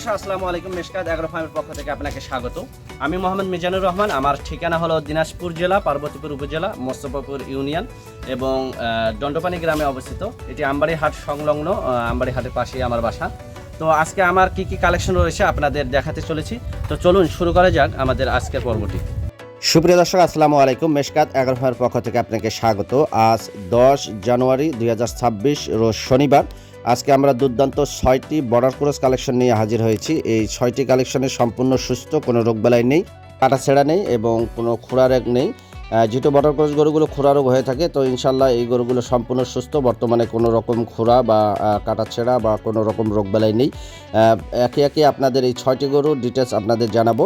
দর্শক আসসালামু আলাইকুম। মেশকাত এগ্রো ফার্মের পক্ষ থেকে আপনাকে স্বাগত। আমি মোহাম্মদ মিজানুর রহমান। আমার ঠিকানা হলো দিনাজপুর জেলা, পার্বতীপুর উপজেলা, মোস্তফাপুর ইউনিয়ন এবং দণ্ডপানি গ্রামে অবস্থিত। এটি আমবাড়ি হাট সংলগ্ন, আমবাড়ি হাটের পাশেই আমার বাসা। তো আজকে আমার কি কি কালেকশন রয়েছে আপনাদের দেখাতে চলেছি। তো চলুন শুরু করা যাক আমাদের আজকের পর্বটি। সুপ্রিয় দর্শক আসসালামু আলাইকুম। মেশকাত এগ্রো ফার্মের পক্ষ থেকে আপনাকে স্বাগত। আজ 10 জানুয়ারি 2026 রোজ শনিবার। আজকে আমরা দুর্দান্ত 6টি বর্ডার ক্রস কালেকশন নিয়ে হাজির হয়েছি। এই 6টি কালেকশনে সম্পূর্ণ সুস্থ, কোনো রোগবালাই নেই, কাটাছেঁড়া নেই এবং কোনো খুরা রোগ নেই। যেহেতু বর্ডার ক্রস গরুগুলো খুরা রোগ হয়ে থাকে, তো ইনশাল্লাহ এই গরুগুলো সম্পূর্ণ সুস্থ। বর্তমানে কোনো রকম খুরা বা কাটাছেঁড়া বা কোনো রকম রোগবালাই নেই। একে একে আপনাদের এই 6টি গরুর ডিটেলস আপনাদের জানাবো।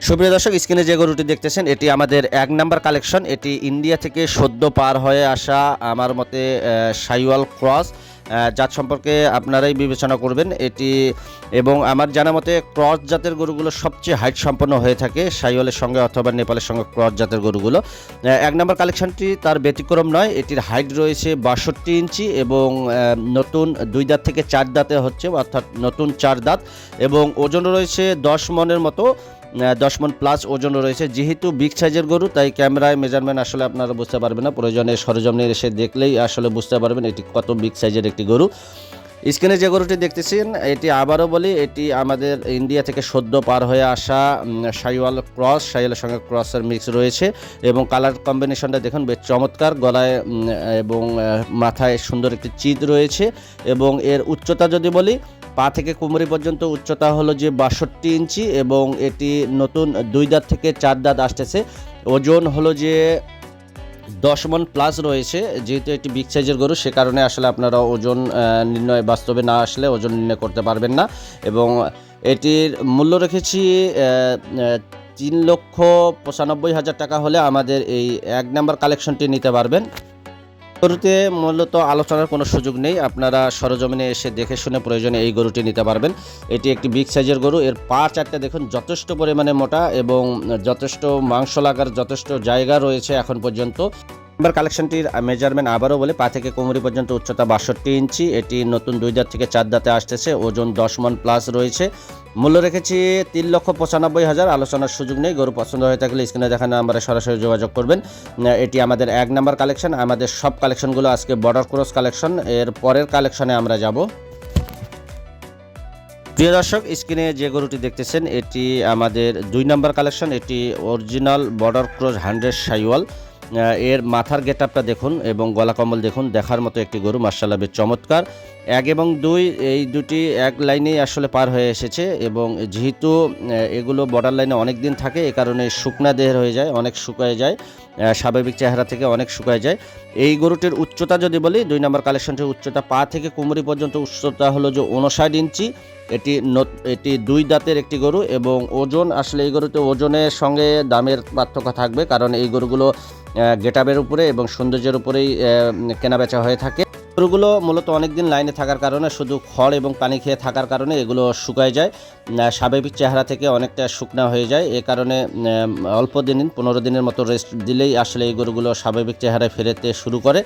সুপ্রিয় দর্শক, স্ক্রিনে যে গরুটি দেখতেছেন এটি আমাদের 1 নাম্বার কালেকশন। এটি ইন্ডিয়া থেকে সদ্য পার হয়ে আসা আমার মতে শাইওয়াল ক্রস। জাত সম্পর্কে আপনারাই বিবেচনা করবেন এটি, এবং আমার জানা মতে ক্রস জাতের গরুগুলো সবচেয়ে হাইট সম্পন্ন হয়ে থাকে শাইওয়ালের সঙ্গে অথবা নেপালের সঙ্গে। ক্রস জাতের গরুগুলো 1 নাম্বার কালেকশনটি তার ব্যতিক্রম নয়। এটির হাইট রয়েছে 62 ইঞ্চি এবং নতুন 2 দাঁত থেকে 4 দাঁতে হচ্ছে, অর্থাৎ নতুন 4 দাঁত, এবং ওজন রয়েছে 10 মনের মতো, 10 মন প্লাস ওজন রয়েছে। যেহেতু বিগ সাইজের গরু, তাই ক্যামেরায় মেজারমেন্ট আসলে আপনারা বুঝতে পারবেন না, প্রয়োজনে সরজমিনে এসে দেখলেই আসলে বুঝতে পারবেন এটি কত বিগ সাইজের একটি গরু। স্ক্রিনে যে গরুটি দেখতেছেন এটি আবারও বলি, এটি আমাদের ইন্ডিয়া থেকে সদ্য পার হয়ে আসা শাইওয়াল ক্রস। শাইওয়ালের সঙ্গে ক্রসের মিক্স রয়েছে এবং কালার কম্বিনেশনটা দেখুন বেশ চমৎকার। গলায় এবং মাথায় সুন্দর একটি চিত রয়েছে এবং এর উচ্চতা যদি বলি, পা থেকে কোমরি পর্যন্ত উচ্চতা হলো যে 62 ইঞ্চি এবং এটি নতুন 2 দাঁত থেকে 4 দাঁত আসতেছে। ওজন হলো যে 10 মন প্লাস রয়েছে। যেহেতু এটি বিগ সাইজের গরু, সে কারণে আসলে আপনারা ওজন নির্ণয় বাস্তবে না আসলে ওজন নির্ণয় করতে পারবেন না। এবং এটির মূল্য রেখেছি 3,95,000 টাকা হলে আমাদের এই 1 নাম্বার কালেকশনটি নিতে পারবেন। গরুতে মূলত আলোচনার কোনো সুযোগ নেই, আপনারা সরজমিনে এসে দেখে শুনে প্রয়োজনে এই গরুটি নিতে পারবেন। এটি একটি বিগ সাইজের গরু। এর পা 4টা দেখুন যথেষ্ট পরিমাণে মোটা এবং যথেষ্ট মাংস লাগার যথেষ্ট জায়গা রয়েছে এখন পর্যন্ত। নাম্বার কালেকশনটির মেজারমেন্ট আবারও বলে, পা থেকে কোমরি পর্যন্ত উচ্চতা 62 ইঞ্চি। এটি নতুন 2 দাঁত থেকে 4 দাঁতে আসতেছে। ওজন 10 মন প্লাস রয়েছে। মূল্য রেখেছি 3,95,000। আলোচনার সুযোগ নেই। গরু পছন্দ হয়ে থাকলে স্ক্রিনে দেখা নাম্বারে সরাসরি যোগাযোগ করবেন। এটি আমাদের 1 নাম্বার কালেকশন। আমাদের সব কালেকশনগুলো আজকে বর্ডার ক্রস কালেকশন। এর পরের কালেকশনে আমরা যাব। প্রিয় দর্শক, স্ক্রিনে যে গরুটি দেখতেছেন এটি আমাদের 2 নাম্বার কালেকশন। এটি অরিজিনাল বর্ডার ক্রস 100 শাইওয়াল। এর মাথার গেটআপটা দেখুন এবং গলা কম্বল দেখুন, দেখার মতো একটি গরু। মাশাআল্লাহ বেশ চমৎকার। 1 এবং 2 এই দুটি এক লাইনেই আসলে পার হয়ে এসেছে এবং যেহেতু এগুলো বর্ডার লাইনে অনেক দিন থাকে, এ কারণে শুকনা দেহের হয়ে যায়, অনেক শুকায় যায়, স্বাভাবিক চেহারা থেকে অনেক শুকায় যায়। এই গরুটির উচ্চতা যদি বলি, 2 নম্বর কালেকশনটির উচ্চতা পা থেকে কোমরি পর্যন্ত উচ্চতা হলো যে 59 ইঞ্চি। এটি 2 দাঁতের একটি গরু এবং ওজন আসলে এই গরুতে ওজনের সঙ্গে দামের পার্থক্য থাকবে, কারণ এই গরুগুলো গেটআপের উপরে এবং সৌন্দর্যের উপরেই কেনাবেচা হয়ে থাকে। গরুগুলো মূলত অনেকদিন লাইনে থাকার কারণে, শুধু খড় এবং পানি খেয়ে থাকার কারণে এগুলো শুকায় যায়, স্বাভাবিক চেহারা থেকে অনেকটা শুকনা হয়ে যায়। এ কারণে অল্প দিন 15 দিনের মতো রেস্ট দিলেই আসলে এই গরুগুলো স্বাভাবিক চেহারায় ফেরতে শুরু করে।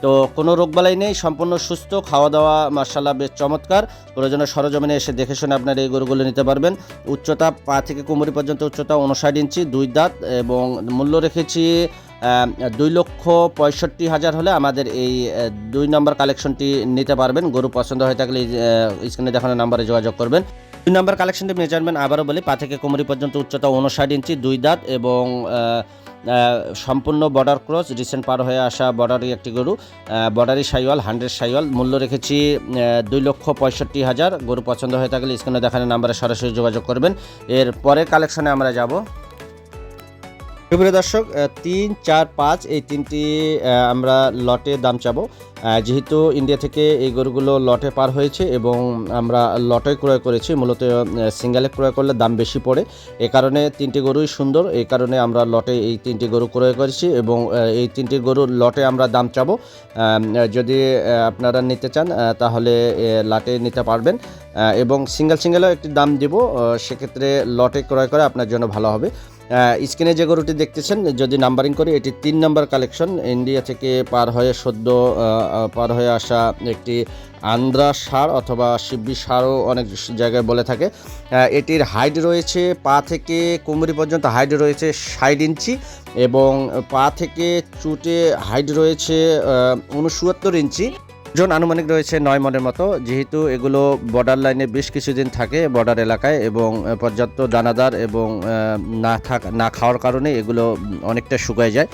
তো কোনো রোগবালাই নেই, সম্পূর্ণ সুস্থ, খাওয়া দাওয়া মাশাআল্লাহ বেশ চমৎকার। প্রয়োজনে সরজমিনে এসে দেখে শুনে আপনারা এই গরুগুলো নিতে পারবেন। উচ্চতা পা থেকে কোমরি পর্যন্ত উচ্চতা 59 ইঞ্চি, 2 দাঁত, এবং মূল্য রেখেছি 2,65,000 হলে আমাদের এই 2 নম্বর কালেকশনটি নিতে পারবেন। গরু পছন্দ হয়ে থাকলে স্ক্রিনে দেখানো নাম্বারে যোগাযোগ করবেন। 2 নম্বর কালেকশনটি মেজারমেন্ট আবারও বলি, পা থেকে কোমরি পর্যন্ত উচ্চতা 59 ইঞ্চি, 2 দাঁত এবং সম্পূর্ণ বর্ডার ক্রস, রিসেন্ট পার হয়ে আসা বর্ডারি একটি গরু, বর্ডারি শাইওয়াল 100 শাইওয়াল। মূল্য রেখেছি 2,65,000। গরু পছন্দ হয়ে থাকলে স্ক্রিনে দেখানো নাম্বারে সরাসরি যোগাযোগ করবেন। এর পরের কালেকশনে আমরা যাব। প্রিয় দর্শক, 3, 4, 5 এই 3টি আমরা লটে দাম চাবো। যেহেতু ইন্ডিয়া থেকে এই গরুগুলো লটে পার হয়েছে এবং আমরা লটে ক্রয় করেছি, মূলত সিঙ্গেলে ক্রয় করলে দাম বেশি পড়ে। এ কারণে 3টি গরুই সুন্দর, এই কারণে আমরা লটে এই 3টি গরু ক্রয় করেছি এবং এই 3টি গরুর লটে আমরা দাম চাবো। যদি আপনারা নিতে চান তাহলে লটে নিতে পারবেন এবং সিঙ্গেলও একটি দাম দেব, সেক্ষেত্রে লটে ক্রয় করে আপনার জন্য ভালো হবে। স্ক্রিনে যে গরুটি দেখতেছেন যদি নাম্বারিং করি এটি 3 নম্বর কালেকশন। ইন্ডিয়া থেকে পার হয়ে আসা একটি আন্দ্রা ষাঁড় অথবা শিব্বি ষাঁড়ও অনেক জায়গায় বলে থাকে। এটির হাইট রয়েছে পা থেকে কোমরি পর্যন্ত হাইট রয়েছে 60 ইঞ্চি এবং পা থেকে চুটে হাইট রয়েছে 69 ইঞ্চি। ওজন আনুমানিক রয়েছে 9 মনের মতো। যেহেতু এগুলো বর্ডার লাইনে বেশ কিছুদিন থাকে বর্ডার এলাকায় এবং পর্যাপ্ত দানাদার এবং না খাওয়ার কারণে এগুলো অনেকটা শুকায় যায়।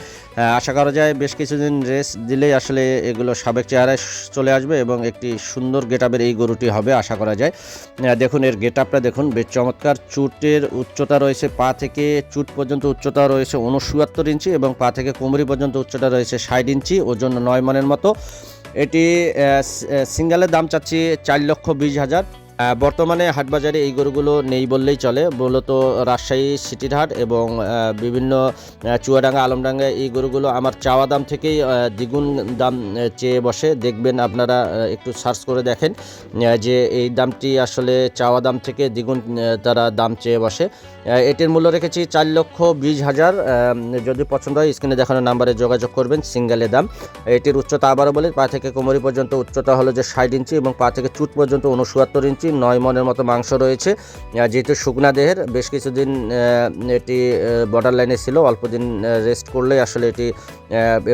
আশা করা যায় বেশ কিছুদিন রেস্ট দিলেই আসলে এগুলো সাবেক চেহারায় চলে আসবে এবং একটি সুন্দর গেটআপের এই গরুটি হবে আশা করা যায়। দেখুন এর গেটআপটা দেখুন, বেশ চমৎকার। চুটের উচ্চতা রয়েছে পা থেকে চুট পর্যন্ত উচ্চতা রয়েছে 69 ইঞ্চি এবং পা থেকে কোমরি পর্যন্ত উচ্চতা রয়েছে 60 ইঞ্চি। ওজন 9 মনের মতো। এটি সিঙ্গেলের দাম চাচ্ছি 4,20,000। বর্তমানে হাটবাজারে এই গরুগুলো নেই বললেই চলে। মূলত রাজশাহী সিটির হাট এবং বিভিন্ন চুয়াডাঙ্গা আলমডাঙ্গা এই গরুগুলো আমার চাওয়া দাম থেকেই দ্বিগুণ দাম চেয়ে বসে। দেখবেন আপনারা একটু সার্চ করে দেখেন যে এই দামটি আসলে চাওয়া দাম থেকে দ্বিগুণ তারা দাম চেয়ে বসে। এটির মূল্য রেখেছি 4,20,000। যদি পছন্দ হয় স্ক্রিনে দেখানো নাম্বারে যোগাযোগ করবেন। সিঙ্গেলের দাম। এটির উচ্চতা আবারও বলি, পা থেকে কোমরি পর্যন্ত উচ্চতা হলো যে 60 ইঞ্চি এবং পা থেকে চুট পর্যন্ত 69 ইঞ্চি। 9 মনের মতো মাংস রয়েছে। যেহেতু শুকনা দেহের, বেশ কিছুদিন এটি বর্ডার লাইনে ছিল, অল্প দিন রেস্ট করলেই আসলে এটি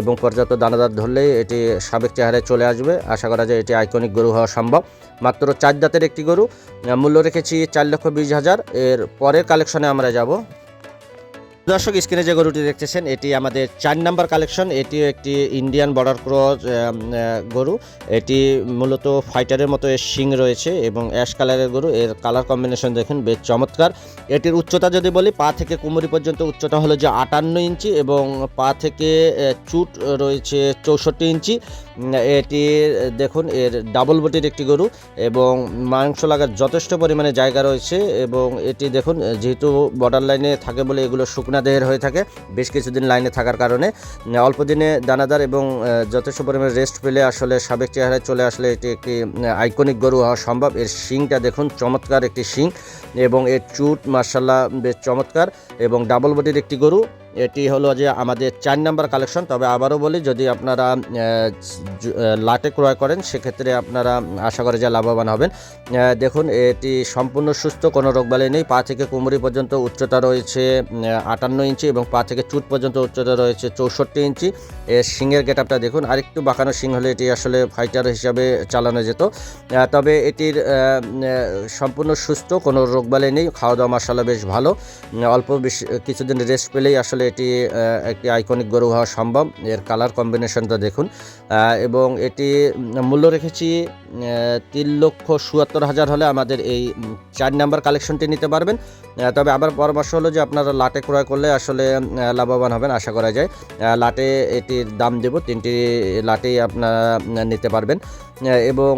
এবং পর্যাপ্ত দানাদার ধরলেই এটি সাবেক চেহারায় চলে আসবে। আশা করা যায় এটি আইকনিক গরু হওয়া সম্ভব। মাত্র 4 দাঁতের একটি গরু। মূল্য রেখেছি 4,20,000। এর পরের কালেকশনে আমরা যাব। দর্শক স্ক্রিনে যে গরুটি দেখতেছেন এটি আমাদের 4 নাম্বার কালেকশন। এটিও একটি ইন্ডিয়ান বর্ডার ক্রস গরু। এটি মূলত ফাইটারের মতো এর শিং রয়েছে এবং অ্যাশ কালারের গরু। এর কালার কম্বিনেশন দেখুন বেশ চমৎকার। এটির উচ্চতা যদি বলি, পা থেকে কোমরি পর্যন্ত উচ্চতা হলো যে 58 ইঞ্চি এবং পা থেকে চুট রয়েছে 64 ইঞ্চি। এটি দেখুন এর ডাবল বডির একটি গরু এবং মাংস লাগার যথেষ্ট পরিমাণে জায়গা রয়েছে এবং এটি দেখুন যেহেতু বর্ডার লাইনে থাকে বলে এগুলো শুকনা দেহের হয়ে থাকে। বেশ কিছুদিন লাইনে থাকার কারণে অল্প দিনে দানাদার এবং যথেষ্ট পরিমাণে রেস্ট পেলে আসলে সাবেক চেহারায় চলে আসলে এটি একটি আইকনিক গরু হওয়া সম্ভব। এর শিংটা দেখুন, চমৎকার একটি শিং এবং এর চুট মার্শাল্লাহ বেশ চমৎকার এবং ডাবল বডির একটি গরু। এটি হলো যে আমাদের 4 নাম্বার কালেকশন। তবে আবারও বলি, যদি আপনারা লাটে ক্রয় করেন সেক্ষেত্রে আপনারা আশা করে যে লাভবান হবেন। দেখুন এটি সম্পূর্ণ সুস্থ, কোনো রোগবালাই নেই। পা থেকে কোমরি পর্যন্ত উচ্চতা রয়েছে 58 ইঞ্চি এবং পা থেকে চুট পর্যন্ত উচ্চতা রয়েছে 64 ইঞ্চি। এর শিংয়ের গেটআপটা দেখুন, আরেকটু বাঁকানো শিং হলে এটি আসলে ফাইটার হিসাবে চালানো যেত। তবে এটির সম্পূর্ণ সুস্থ, কোনো রোগবালাই নেই। খাওয়া দাওয়া মাশাআল্লাহ বেশ ভালো। অল্প কিছুদিন রেস্ট পেলেই আসলে এটি একটি আইকনিক গরু হওয়া সম্ভব। এর কালার কম্বিনেশনটা দেখুন এবং এটি মূল্য রেখেছি 3,77,000 হলে আমাদের এই 4 নাম্বার কালেকশনটি নিতে পারবেন। তবে আবার পরামর্শ হলো যে আপনারা লাটে ক্রয় করলে আসলে লাভবান হবেন আশা করা যায়। লাটে এটির দাম দেব, 3টি লাটেই আপনারা নিতে পারবেন এবং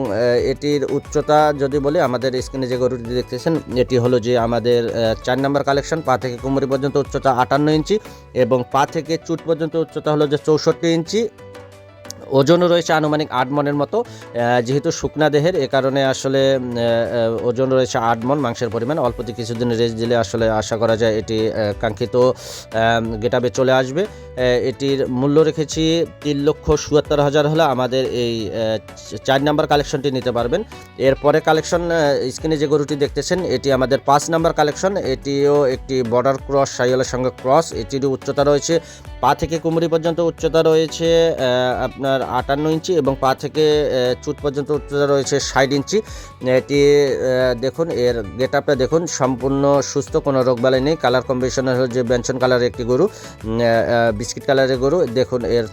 এটির উচ্চতা যদি বলি, আমাদের স্ক্রিনে যে গরুটি দেখতেছেন এটি হলো যে আমাদের 4 নাম্বার কালেকশন। পা থেকে কোমরি পর্যন্ত উচ্চতা 58 ইঞ্চি এবং পা থেকে চুট পর্যন্ত উচ্চতা হলো যে 64 ইঞ্চি। ওজনও রয়েছে আনুমানিক 8 মনের মতো। যেহেতু শুকনা দেহের এ কারণে আসলে ওজন রয়েছে 8 মন মাংসের পরিমাণ। অল্পতে কিছুদিন রেস্ট দিলে আসলে আশা করা যায় এটি কাঙ্ক্ষিত গেটআপে চলে আসবে। এটির মূল্য রেখেছি 3,77,000 হলে আমাদের এই 4 নাম্বার কালেকশনটি নিতে পারবেন। এরপরে কালেকশন স্ক্রিনে যে গরুটি দেখতেছেন এটি আমাদের 5 নাম্বার কালেকশন। এটিও একটি বর্ডার ক্রস শাহিওয়ালের সঙ্গে ক্রস। এটিরও উচ্চতা রয়েছে পা থেকে কোমরি পর্যন্ত উচ্চতা রয়েছে আপনার 58 ইঞ্চি এবং পা থেকে চুট পর্যন্ত উচ্চতা রয়েছে 60 ইঞ্চি। এটি দেখুন এর গেটআপটা দেখুন, সম্পূর্ণ সুস্থ, কোনো রোগবালাই নেই। কালার কম্বিনেশনের হলো যে বেনসন কালারের একটি গরু, বিস্কিট কালারের গরু। দেখুন এর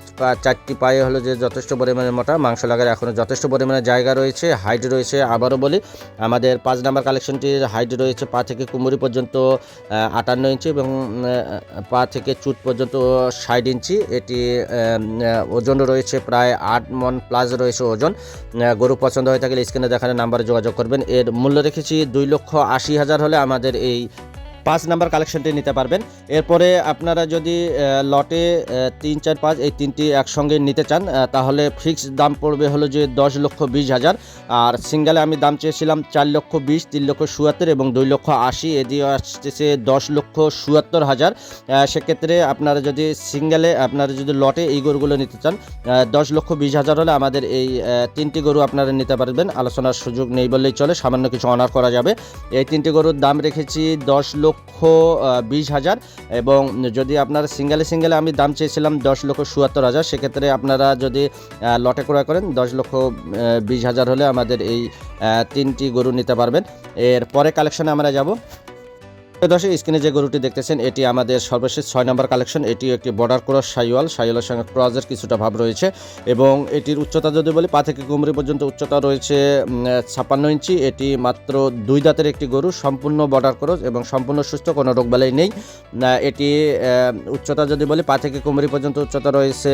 4টি পায়ে হলো যে যথেষ্ট পরিমাণে মোটা, মাংস লাগার এখনও যথেষ্ট পরিমাণে জায়গা রয়েছে। হাইট রয়েছে আবারও বলি, আমাদের 5 নাম্বার কালেকশনটির হাইট রয়েছে পা থেকে কোমরি পর্যন্ত 58 ইঞ্চি এবং পা থেকে চুট পর্যন্ত 60 ইঞ্চি। এটি ওজন রয়েছে প্রায় 8 মন প্লাস রয়েছে ওজন। গরু পছন্দ হয়ে থাকলে স্ক্রিনে দেখানো নাম্বারে যোগাযোগ করবেন। এর মূল্য রেখেছি 2,80,000 হলে আমাদের এই 5 নাম্বার কালেকশনটি নিতে পারবেন। এরপরে আপনারা যদি লটে 3, 4, 5 এই তিনটি একসঙ্গে নিতে চান তাহলে ফিক্সড দাম পড়বে হলো যে 10,20,000। আর সিঙ্গেলে আমি দাম চেয়েছিলাম 4,20,000, 3,77,000 এবং 2,80,000, এদিকে আসতেছে 10,77,000। সেক্ষেত্রে আপনারা যদি সিঙ্গেলে আপনারা যদি লটে এই গরুগুলো নিতে চান 10,20,000 হলে আমাদের এই তিনটি গরু আপনারা নিতে পারবেন। আলোচনার সুযোগ নেই বললেই চলে, সামান্য কিছু অনার করা যাবে। এই তিনটি গরুর দাম রেখেছি 10,20,000 এবং যদি আপনারা সিঙ্গেলে আমি দাম চেয়েছিলাম 10,77,000। সেক্ষেত্রে আপনারা যদি লটে ক্রয় করেন 10,20,000 হলে আমাদের এই তিনটি গরু নিতে পারবেন। এর পরে কালেকশনে আমরা যাব। দর্শক, স্ক্রিনে যে গরুটি দেখতেছেন এটি আমাদের সর্বশেষ 6 নম্বর কালেকশন। এটিও একটি বর্ডার ক্রস শাহিওয়ালের সঙ্গে ক্রসের কিছুটা ভাব রয়েছে এবং এটির উচ্চতা যদি বলি পা থেকে কোমর পর্যন্ত উচ্চতা রয়েছে 56 ইঞ্চি। এটি মাত্র 2 দাঁতের একটি গরু, সম্পূর্ণ বর্ডার ক্রস এবং সম্পূর্ণ সুস্থ, কোনো রোগবালাই নেই। এটি উচ্চতা যদি বলি পা থেকে কোমর পর্যন্ত উচ্চতা রয়েছে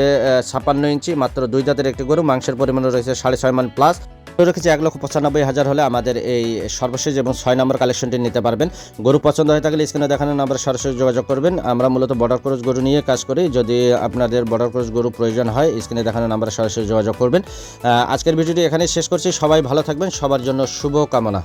56 ইঞ্চি, মাত্র 2 দাঁতের একটি গরু। মাংসের পরিমাণ রয়েছে 6.5 মণ প্লাস। রেখেছি 1,95,000 হলে আমাদের এই সর্বশেষ এবং 6 নম্বর কালেকশনটি নিতে পারবেন। গরু পছন্দ হয়ে থাকলে স্ক্রিনে দেখানো নাম্বারে সরাসরি যোগাযোগ করবেন। আমরা মূলত বর্ডার ক্রস গরু নিয়ে কাজ করি। যদি আপনাদের বর্ডার ক্রস গরু প্রয়োজন হয় স্ক্রিনে দেখানো নাম্বারে সরাসরি যোগাযোগ করবেন। আজকের ভিডিওটি এখানেই শেষ করছি। সবাই ভালো থাকবেন, সবার জন্য শুভ কামনা।